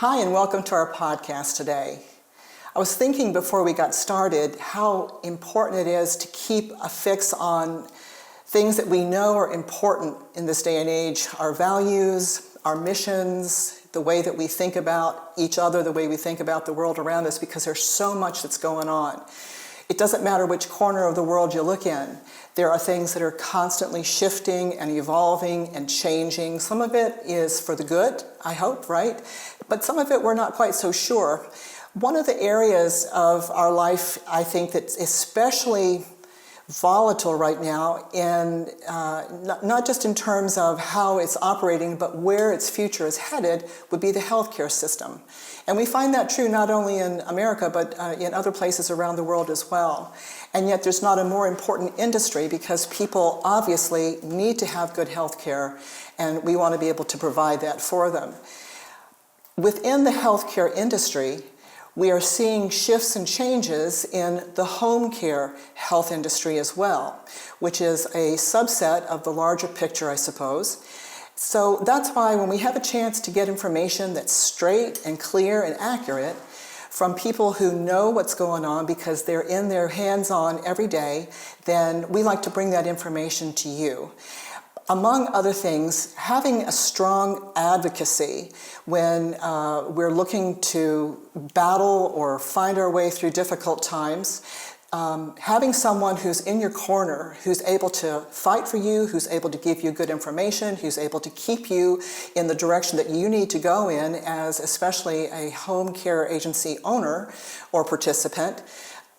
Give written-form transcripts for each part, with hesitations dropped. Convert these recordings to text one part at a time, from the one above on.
Hi, and welcome to our podcast today. I was thinking before we got started how important it is to keep a fix on things that we know are important in this day and age, our values, our missions, the way that we think about each other, the way we think about the world around us, because there's so much that's going on. It doesn't matter which corner of the world you look in. There are things that are constantly shifting and evolving and changing. Some of it is for the good, I hope, right? But some of it we're not quite so sure. One of the areas of our life, I think, that's especially volatile right now, and not just in terms of how it's operating, but where its future is headed, would be the healthcare system. And we find that true not only in America, but in other places around the world as well. And yet there's not a more important industry, because people obviously need to have good healthcare, and we want to be able to provide that for them. Within the healthcare industry, we are seeing shifts and changes in the home care health industry as well, which is a subset of the larger picture, I suppose. So that's why when we have a chance to get information that's straight and clear and accurate from people who know what's going on because they're in their hands-on every day, then we like to bring that information to you. Among other things, having a strong advocacy when we're looking to battle or find our way through difficult times, having someone who's in your corner, who's able to fight for you, who's able to give you good information, who's able to keep you in the direction that you need to go in as especially a home care agency owner or participant,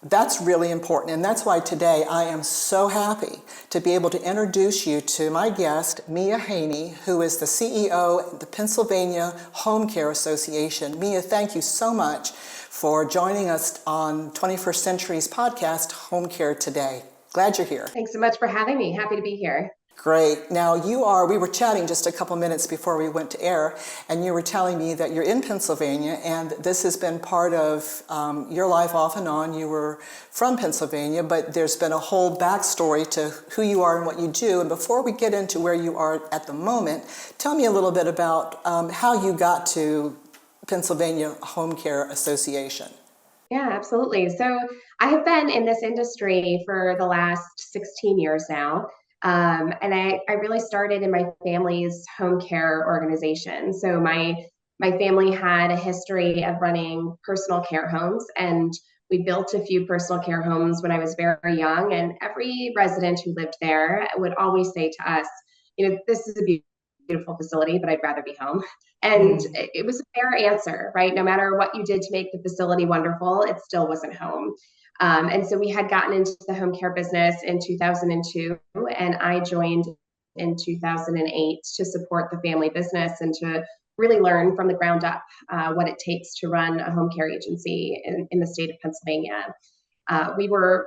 that's really important. And that's why today I am so happy to be able to introduce you to my guest, Mia Haney, who is the CEO of the Pennsylvania Home Care Association. Mia, thank you so much for joining us on 21st Century's podcast, Home Care Today. Glad you're here. Thanks so much for having me. Happy to be here. Great. Now we were chatting just a couple minutes before we went to air, and you were telling me that you're in Pennsylvania, and this has been part of your life off and on. You were from Pennsylvania, but there's been a whole backstory to who you are and what you do. And before we get into where you are at the moment, tell me a little bit about how you got to Pennsylvania Home Care Association. Yeah, absolutely. So I have been in this industry for the last 16 years now. And I really started in my family's home care organization. So my family had a history of running personal care homes, and we built a few personal care homes when I was very young. And every resident who lived there would always say to us, this is a beautiful facility, but I'd rather be home. And it was a fair answer, right? No matter what you did to make the facility wonderful, it still wasn't home. And so we had gotten into the home care business in 2002, and I joined in 2008 to support the family business and to really learn from the ground up what it takes to run a home care agency in the state of Pennsylvania. We were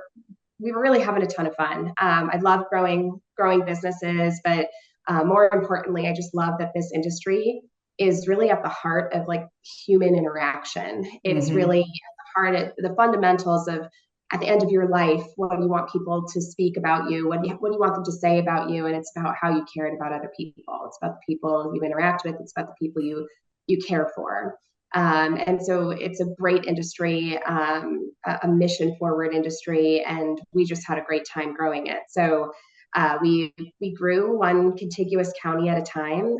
really having a ton of fun. I love growing businesses, but more importantly, I just love that this industry is really at the heart of like human interaction. It's really at the heart of the fundamentals of, at the end of your life, what do you want people to speak about you? What do you want them to say about you? And it's about how you cared about other people. It's about the people you interact with. It's about the people you care for. And so it's a great industry, a mission forward industry, and we just had a great time growing it. So we grew one contiguous county at a time.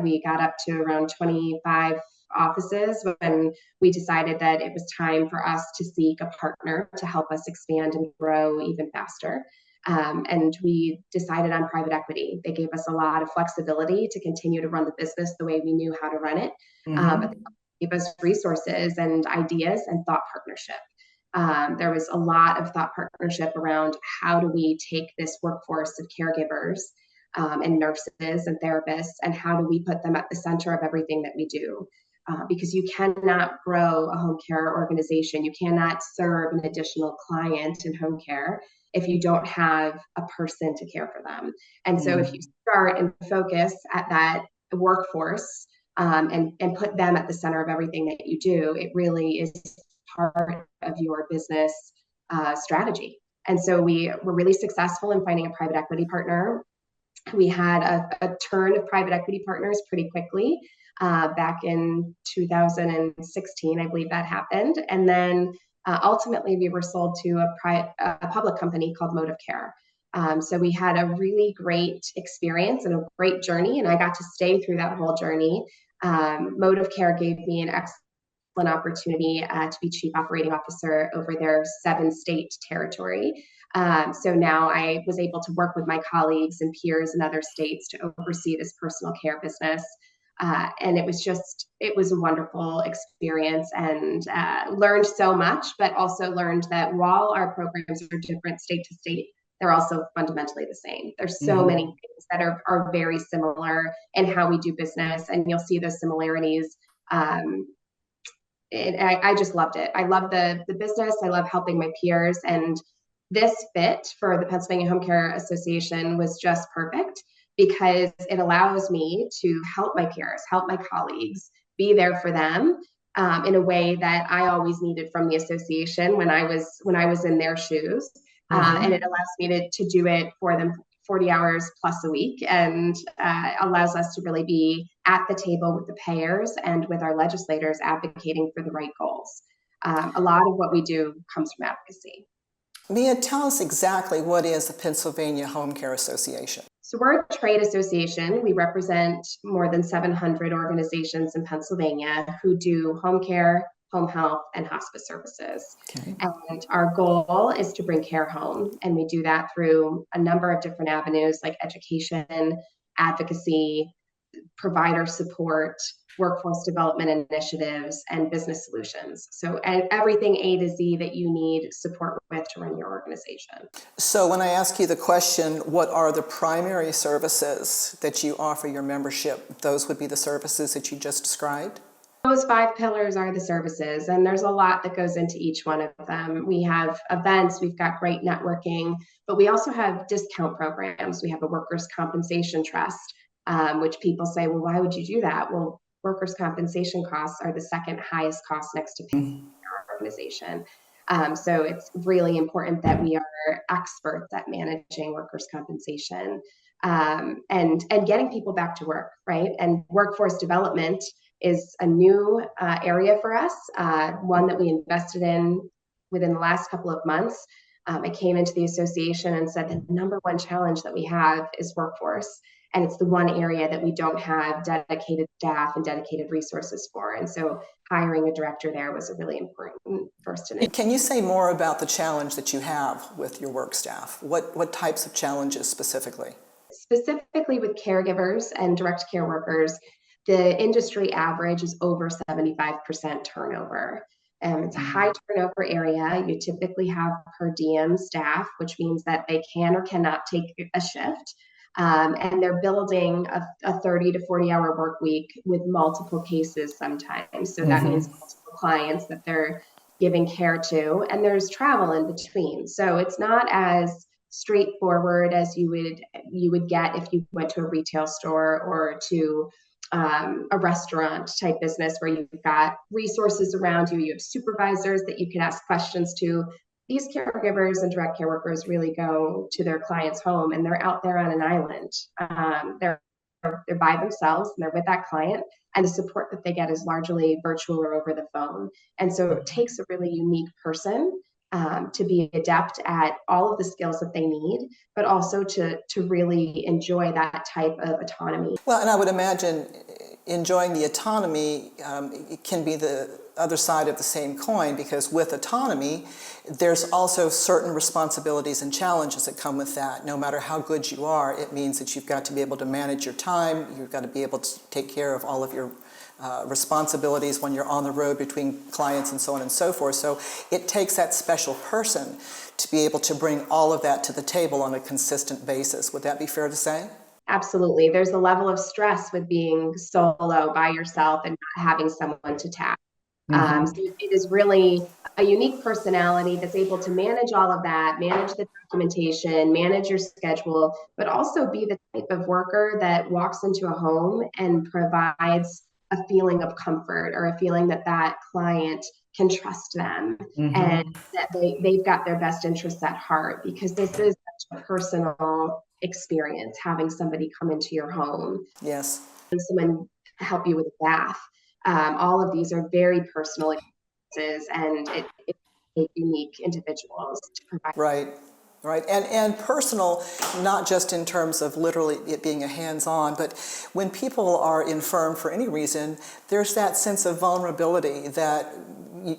We got up to around 25 offices when we decided that it was time for us to seek a partner to help us expand and grow even faster. And we decided on private equity. They gave us a lot of flexibility to continue to run the business the way we knew how to run it. But they gave us resources and ideas and thought partnership. There was a lot of thought partnership around how do we take this workforce of caregivers and nurses and therapists, and how do we put them at the center of everything that we do? Because you cannot grow a home care organization, you cannot serve an additional client in home care if you don't have a person to care for them. And so if you start and focus at that workforce and put them at the center of everything that you do, it really is part of your business strategy. And so we were really successful in finding a private equity partner. We had a turn of private equity partners pretty quickly. back in 2016, I believe that happened. And then ultimately, we were sold to a public company called Motive Care. So we had a really great experience and a great journey, and I got to stay through that whole journey. Motive Care gave me an excellent opportunity to be chief operating officer over their 7-state territory. So now I was able to work with my colleagues and peers in other states to oversee this personal care business. And it was a wonderful experience, and learned so much, but also learned that while our programs are different state to state, they're also fundamentally the same. There's so many things that are very similar in how we do business, and you'll see those similarities. I just loved it. I love the business. I love helping my peers. And this fit for the Pennsylvania Home Care Association was just perfect because it allows me to help my peers, help my colleagues, be there for them in a way that I always needed from the association when I was in their shoes. And it allows me to do it for them 40 hours plus a week, and allows us to really be at the table with the payers and with our legislators advocating for the right goals. A lot of what we do comes from advocacy. Mia, tell us exactly what is the Pennsylvania Home Care Association. So we're a trade association. We represent more than 700 organizations in Pennsylvania who do home care, home health, and hospice services. Okay. And our goal is to bring care home. And we do that through a number of different avenues like education, advocacy, provider support, workforce development initiatives, and business solutions. So everything A to Z that you need support with to run your organization. So when I ask you the question, what are the primary services that you offer your membership, those would be the services that you just described? Those 5 pillars are the services, and there's a lot that goes into each one of them. We have events, we've got great networking, but we also have discount programs. We have a workers' compensation trust, which people say, well, why would you do that? Well, workers' compensation costs are the second highest cost next to paying our organization. So it's really important that we are experts at managing workers' compensation and getting people back to work, right? And workforce development is a new area for us, one that we invested in within the last couple of months. I came into the association and said the number one challenge that we have is workforce. And it's the one area that we don't have dedicated staff and dedicated resources for. And so hiring a director there was a really important first initiative. Can you say more about the challenge that you have with your work staff? What types of challenges specifically? Specifically with caregivers and direct care workers, the industry average is over 75% turnover. It's a high turnover area. You typically have per diem staff, which means that they can or cannot take a shift. And they're building a 30 to 40 hour work week with multiple cases sometimes. So that means multiple clients that they're giving care to, and there's travel in between. So it's not as straightforward as you would get if you went to a retail store or to a restaurant type business where you've got resources around you, you have supervisors that you can ask questions to. These caregivers and direct care workers really go to their client's home, and they're out there on an island. They're by themselves, and they're with that client, and the support that they get is largely virtual or over the phone. And so it takes a really unique person to be adept at all of the skills that they need, but also to really enjoy that type of autonomy. Well, and I would imagine enjoying the autonomy it can be the other side of the same coin, because with autonomy, there's also certain responsibilities and challenges that come with that. No matter how good you are, it means that you've got to be able to manage your time, you've got to be able to take care of all of your responsibilities when you're on the road between clients and so on and so forth. So it takes that special person to be able to bring all of that to the table on a consistent basis. Would that be fair to say? Absolutely. There's a level of stress with being solo by yourself and not having someone to tap. So it is really a unique personality that's able to manage all of that, manage the documentation, manage your schedule, but also be the type of worker that walks into a home and provides a feeling of comfort, or a feeling that that client can trust them and that they've got their best interests at heart, because this is such a personal experience, having somebody come into your home. Yes. And someone help you with a bath. All of these are very personal experiences, and it takes unique individuals to provide. Right, right. And personal, not just in terms of literally it being a hands-on, but when people are infirm for any reason, there's that sense of vulnerability that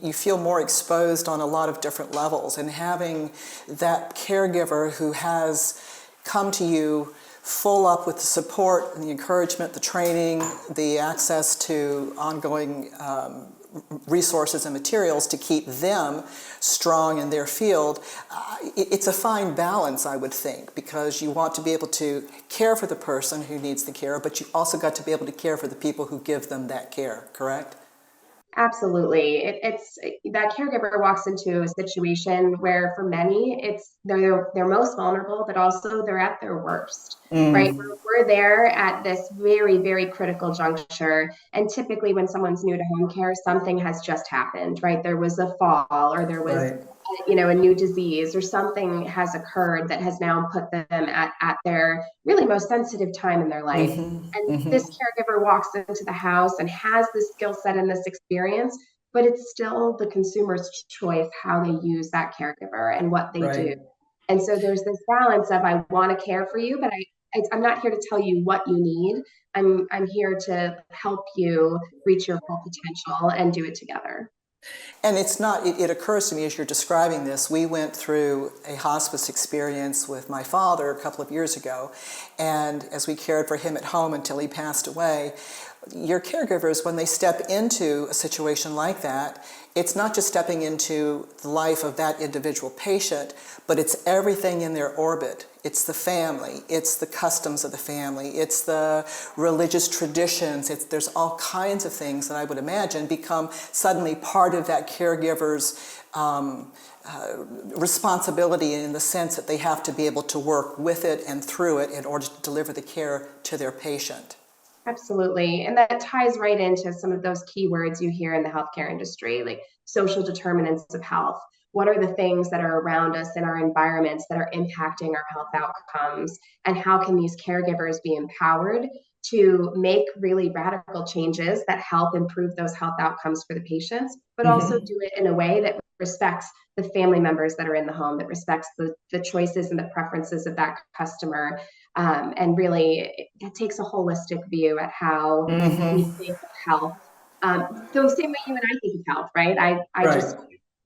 you feel more exposed on a lot of different levels. And having that caregiver who has come to you full up with the support and the encouragement, the training, the access to ongoing resources and materials to keep them strong in their field, it's a fine balance, I would think, because you want to be able to care for the person who needs the care, but you also got to be able to care for the people who give them that care, correct? Absolutely. It's that caregiver walks into a situation where for many it's they're most vulnerable, but also they're at their worst, right? We're there at this very, very critical juncture. And typically when someone's new to home care, something has just happened, right? There was a fall or there was Right. a new disease or something has occurred that has now put them at their really most sensitive time in their life. And this caregiver walks into the house and has this skill set and this experience, but it's still the consumer's choice how they use that caregiver and what they do. Right. And so there's this balance of I want to care for you, but I'm not here to tell you what you need. I'm here to help you reach your full potential and do it together. And it's not, it occurs to me as you're describing this, we went through a hospice experience with my father a couple of years ago, and as we cared for him at home until he passed away, your caregivers, when they step into a situation like that, it's not just stepping into the life of that individual patient, but it's everything in their orbit. It's the family, it's the customs of the family, it's the religious traditions, there's all kinds of things that I would imagine become suddenly part of that caregiver's responsibility in the sense that they have to be able to work with it and through it in order to deliver the care to their patient. Absolutely. And that ties right into some of those keywords you hear in the healthcare industry, like social determinants of health. What are the things that are around us in our environments that are impacting our health outcomes? And how can these caregivers be empowered to make really radical changes that help improve those health outcomes for the patients, but also do it in a way that respects the family members that are in the home, that respects the choices and the preferences of that customer, and really, it takes a holistic view at how we think of health. The same way you and I think of health, right? I Right. just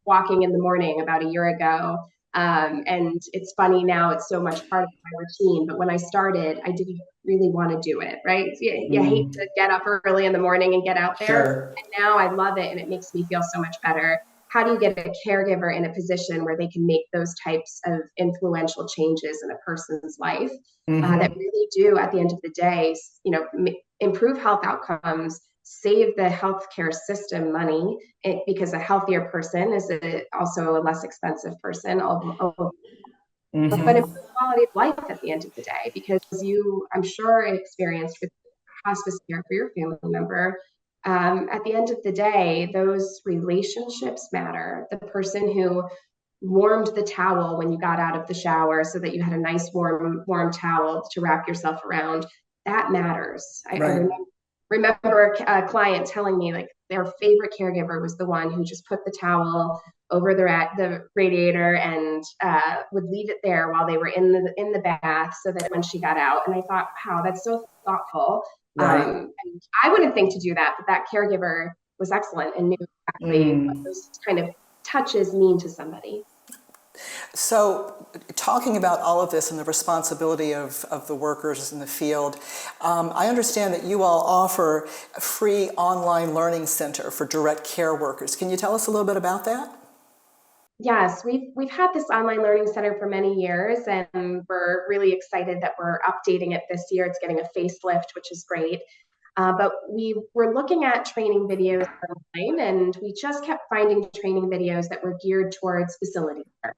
walking in the morning about a year ago. And it's funny now, it's so much part of my routine. But when I started, I didn't really want to do it, right? You hate to get up early in the morning and get out there. Sure. And now I love it and it makes me feel so much better. How do you get a caregiver in a position where they can make those types of influential changes in a person's life that really do, at the end of the day, improve health outcomes, save the healthcare system money, because a healthier person is also a less expensive person, but improve quality of life at the end of the day, because I'm sure, experienced with hospice care for your family member. At the end of the day, those relationships matter. The person who warmed the towel when you got out of the shower so that you had a nice warm towel to wrap yourself around, that matters. I Right. remember a client telling me like their favorite caregiver was the one who just put the towel over the radiator and would leave it there while they were in the bath so that when she got out. And I thought, wow, that's so thoughtful. Right. And I wouldn't think to do that, but that caregiver was excellent and knew exactly what those kind of touches mean to somebody. So, talking about all of this and the responsibility of the workers in the field, I understand that you all offer a free online learning center for direct care workers. Can you tell us a little bit about that? Yes, we've had this online learning center for many years, and we're really excited that we're updating it this year. It's getting a facelift, which is great. But we were looking at training videos online, and we just kept finding training videos that were geared towards facility care.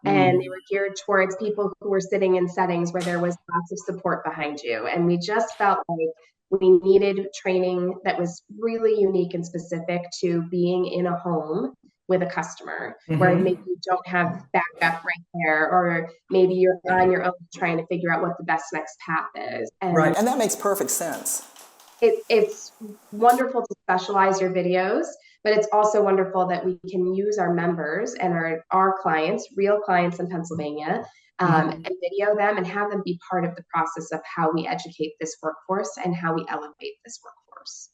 And they were geared towards people who were sitting in settings where there was lots of support behind you. And we just felt like we needed training that was really unique and specific to being in a home with a customer, where maybe you don't have backup right there, or maybe you're on your own trying to figure out what the best next path is. Right. And And that makes perfect sense. It's wonderful to specialize your videos, but it's also wonderful that we can use our members and our clients, real clients in Pennsylvania, Mhm. and video them and have them be part of the process of how we educate this workforce and how we elevate this workforce.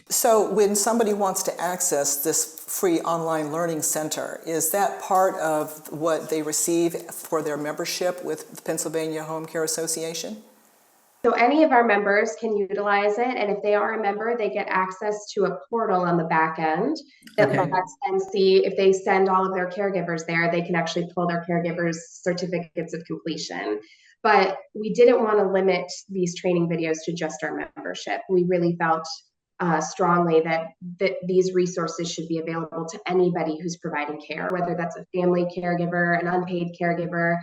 So when somebody wants to access this free online learning center, is that part of what they receive for their membership with the Pennsylvania Home Care Association? So any of our members can utilize it, and if they are a member, they get access to a portal on the back end that Okay. lets them see if they send all of their caregivers there, they can actually pull their caregivers' certificates of completion. But we didn't want to limit these training videos to just our membership. We really felt strongly that these resources should be available to anybody who's providing care, whether that's a family caregiver, an unpaid caregiver,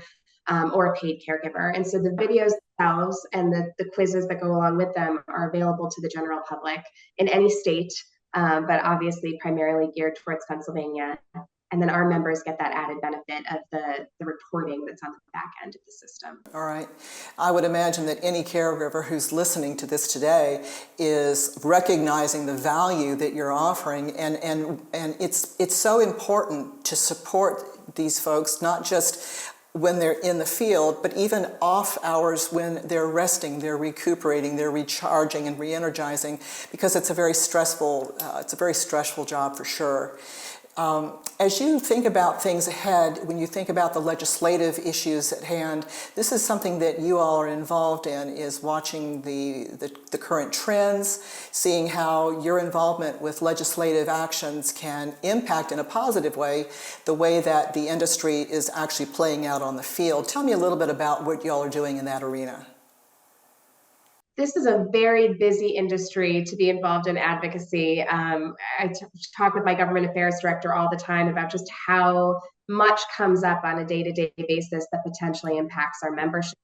or a paid caregiver. And so the videos themselves and the quizzes that go along with them are available to the general public in any state, but obviously primarily geared towards Pennsylvania. And then our members get that added benefit of the reporting that's on the back end of the system. All right. I would imagine that any caregiver who's listening to this today is recognizing the value that you're offering, and it's so important to support these folks, not just when they're in the field, but even off hours when they're resting, they're recuperating, they're recharging and re-energizing, because it's a very stressful job for sure. As you think about things ahead, when you think about the legislative issues at hand, this is something that you all are involved in, is watching the current trends, seeing how your involvement with legislative actions can impact in a positive way the way that the industry is actually playing out on the field. Tell me a little bit about what you all are doing in that arena. This is a very busy industry to be involved in advocacy. Talk with my government affairs director all the time about just how much comes up on a day-to-day basis that potentially impacts our membership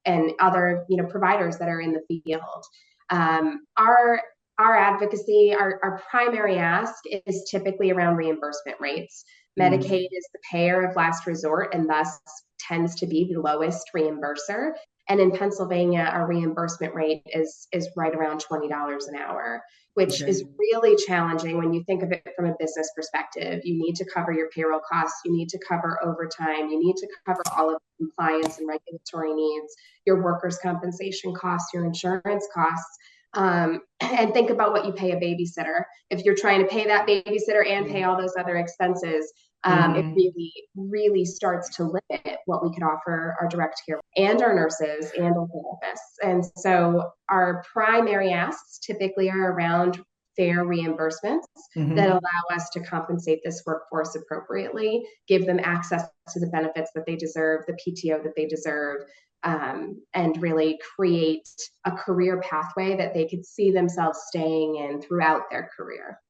and other providers that are in the field. Our advocacy, our primary ask is typically around reimbursement rates. Medicaid is the payer of last resort and thus tends to be the lowest reimburser. And in Pennsylvania, our reimbursement rate is right around $20 an hour, which Okay. is really challenging when you think of it from a business perspective. You need to cover your payroll costs, you need to cover overtime, you need to cover all of the compliance and regulatory needs, your workers' compensation costs, your insurance costs. And think about what you pay a babysitter. If you're trying to pay that babysitter and pay all those other expenses, it really, really starts to limit what we could offer our direct care and our nurses and our therapists. And so our primary asks typically are around fair reimbursements that allow us to compensate this workforce appropriately, give them access to the benefits that they deserve, the PTO that they deserve, and really create a career pathway that they could see themselves staying in throughout their career.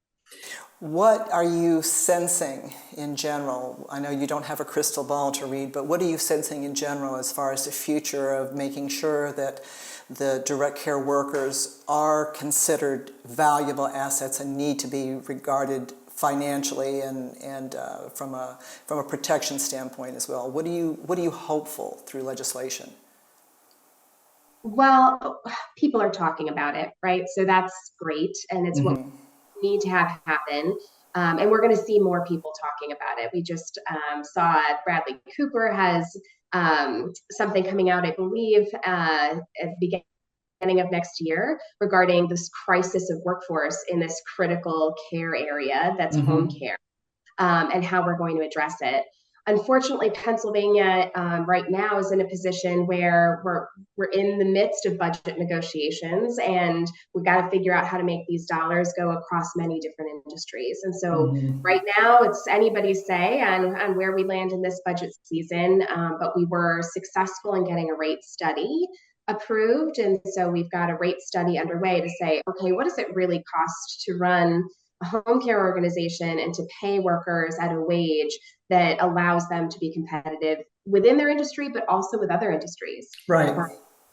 What are you sensing in general? I know you don't have a crystal ball to read, but what are you sensing in general as far as the future of making sure that the direct care workers are considered valuable assets and need to be regarded financially and from a protection standpoint as well? What are you hopeful through legislation? Well, people are talking about it, right? So that's great, and it's what Mm-hmm. we need to have happen. And we're going to see more people talking about it. We just saw Bradley Cooper has something coming out, I believe, at the beginning of next year regarding this crisis of workforce in this critical care area that's home Mm-hmm. care, and how we're going to address it. Unfortunately, Pennsylvania right now is in a position where we're in the midst of budget negotiations, and we've got to figure out how to make these dollars go across many different industries. And so, Mm-hmm. right now, it's anybody's say on where we land in this budget season. But we were successful in getting a rate study approved, and so we've got a rate study underway to say, okay, what does it really cost to run a home care organization and to pay workers at a wage that allows them to be competitive within their industry, but also with other industries. Right.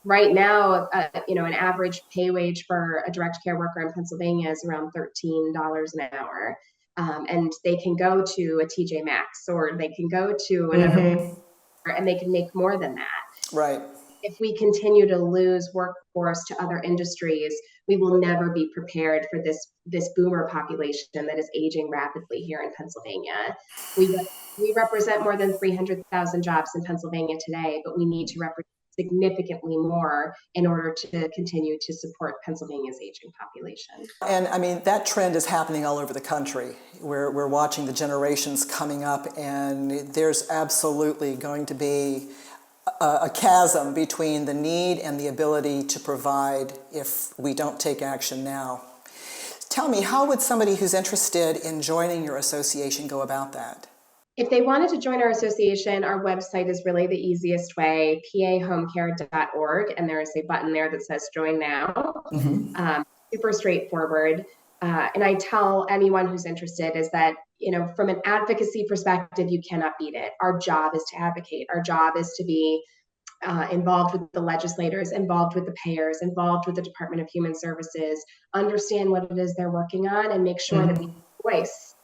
Right now, an average pay wage for a direct care worker in Pennsylvania is around $13 an hour. And they can go to a TJ Maxx or they can go to another Mm-hmm. and they can make more than that. Right. if we continue to lose workforce to other industries, we will never be prepared for this boomer population that is aging rapidly here in Pennsylvania. We represent more than 300,000 jobs in Pennsylvania today, but we need to represent significantly more in order to continue to support Pennsylvania's aging population. And I mean, that trend is happening all over the country. We're watching the generations coming up, and there's absolutely going to be a chasm between the need and the ability to provide if we don't take action now. Tell me, how would somebody who's interested in joining your association go about that? If they wanted to join our association, our website is really the easiest way, pahomecare.org, and there is a button there that says join now. Super straightforward. And I tell anyone who's interested is that, from an advocacy perspective, you cannot beat it. Our job is to advocate. Our job is to be involved with the legislators, involved with the payers, involved with the Department of Human Services, understand what it is they're working on, and make sure that we have a voice.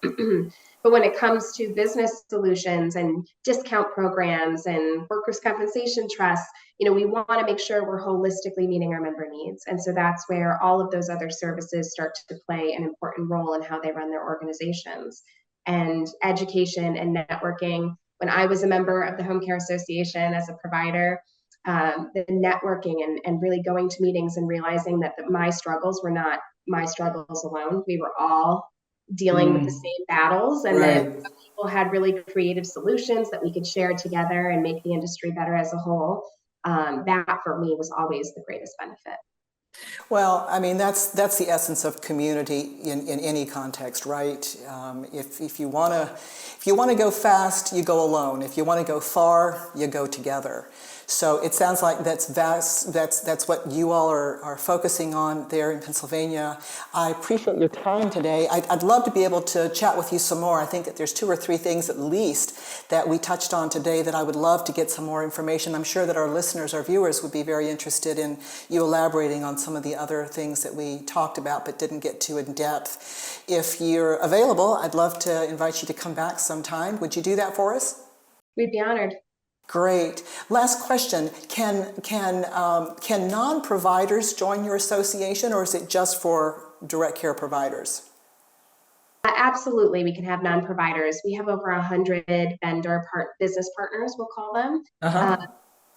But when it comes to business solutions and discount programs and workers' compensation trusts, we want to make sure we're holistically meeting our member needs. And so that's where all of those other services start to play an important role in how they run their organizations. And education and networking. When I was a member of the Home Care Association as a provider, the networking and really going to meetings and realizing that my struggles were not my struggles alone. We were all dealing with the same battles, and that some people had really creative solutions that we could share together and make the industry better as a whole. That for me was always the greatest benefit. Well, I mean, that's the essence of community in any context, right? If you want to go fast, you go alone. If you want to go far, you go together. So it sounds like that's what you all are focusing on there in Pennsylvania. I appreciate your time today. I'd love to be able to chat with you some more. I think that there's 2 or 3 things at least that we touched on today that I would love to get some more information. I'm sure that our listeners, our viewers, would be very interested in you elaborating on some of the other things that we talked about but didn't get to in depth. If you're available, I'd love to invite you to come back sometime. Would you do that for us? We'd be honored. Great. Last question. Can non-providers join your association, or is it just for direct care providers? Absolutely. We can have non-providers. We have over 100 business partners, we'll call them.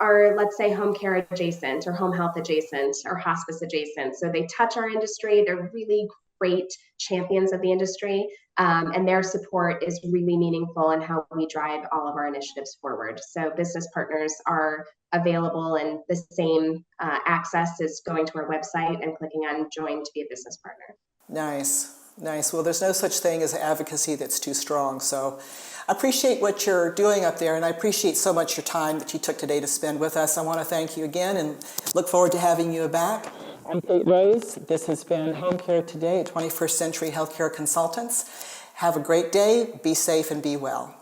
Are, let's say, home care adjacent or home health adjacent or hospice adjacent. So they touch our industry. They're really great champions of the industry, and their support is really meaningful in how we drive all of our initiatives forward. So business partners are available, and the same access is going to our website and clicking on join to be a business partner. Nice. Well, there's no such thing as advocacy that's too strong. So I appreciate what you're doing up there, and I appreciate so much your time that you took today to spend with us. I want to thank you again and look forward to having you back. I'm Kate Rose. This has been Home Care Today at 21st Century Healthcare Consultants. Have a great day, be safe, and be well.